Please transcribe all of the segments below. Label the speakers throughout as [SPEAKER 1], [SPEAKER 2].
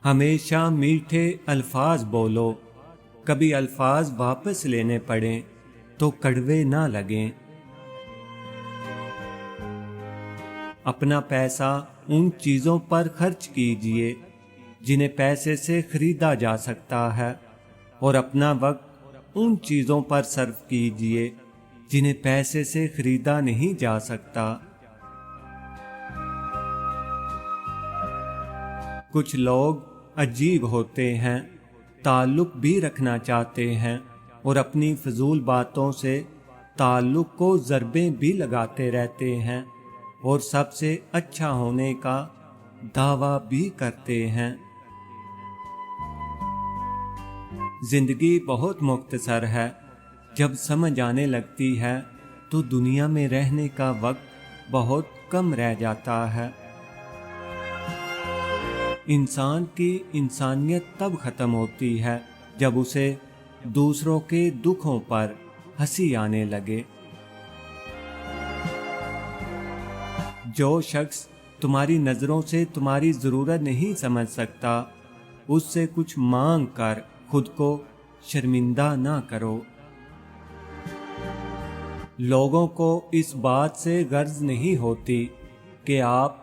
[SPEAKER 1] ہمیشہ میٹھے الفاظ بولو، کبھی الفاظ واپس لینے پڑیں تو کڑوے نہ لگیں۔ اپنا پیسہ ان چیزوں پر خرچ کیجیے جنہیں پیسے سے خریدا جا سکتا ہے، اور اپنا وقت ان چیزوں پر صرف کیجیے جنہیں پیسے سے خریدا نہیں جا سکتا۔ کچھ لوگ عجیب ہوتے ہیں، تعلق بھی رکھنا چاہتے ہیں اور اپنی فضول باتوں سے تعلق کو ضربیں بھی لگاتے رہتے ہیں، اور سب سے اچھا ہونے کا دعویٰ بھی کرتے ہیں۔ زندگی بہت مختصر ہے، جب سمجھ آنے لگتی ہے تو دنیا میں رہنے کا وقت بہت کم رہ جاتا ہے۔ انسان کی انسانیت تب ختم ہوتی ہے جب اسے دوسروں کے دکھوں پر ہنسی آنے لگے۔ جو شخص تمہاری نظروں سے تمہاری ضرورت نہیں سمجھ سکتا، اس سے کچھ مانگ کر خود کو شرمندہ نہ کرو۔ لوگوں کو اس بات سے غرض نہیں ہوتی کہ آپ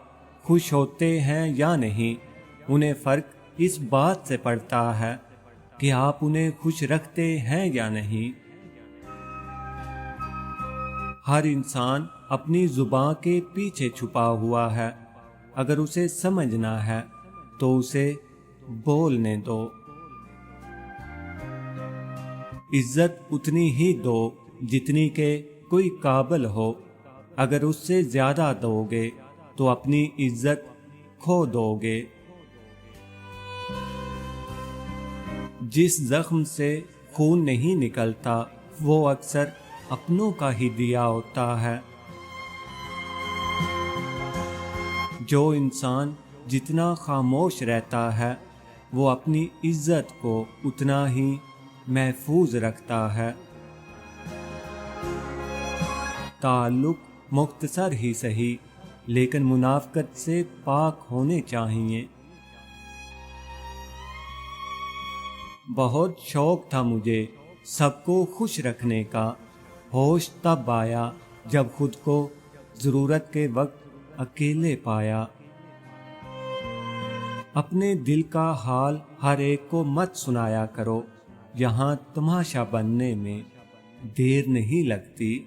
[SPEAKER 1] خوش ہوتے ہیں یا نہیں، انہیں فرق اس بات سے پڑتا ہے کہ آپ انہیں خوش رکھتے ہیں یا نہیں۔ ہر انسان اپنی زبان کے پیچھے چھپا ہوا ہے، اگر اسے سمجھنا ہے تو اسے بولنے دو۔ عزت اتنی ہی دو جتنی کہ کوئی قابل ہو، اگر اس سے زیادہ دو گے تو اپنی عزت کھو دو گے۔ جس زخم سے خون نہیں نکلتا وہ اکثر اپنوں کا ہی دیا ہوتا ہے۔ جو انسان جتنا خاموش رہتا ہے وہ اپنی عزت کو اتنا ہی محفوظ رکھتا ہے۔ تعلق مختصر ہی سہی لیکن منافقت سے پاک ہونے چاہیے۔ بہت شوق تھا مجھے سب کو خوش رکھنے کا، ہوش تب آیا جب خود کو ضرورت کے وقت اکیلے پایا۔ اپنے دل کا حال ہر ایک کو مت سنایا کرو، یہاں تماشا بننے میں دیر نہیں لگتی۔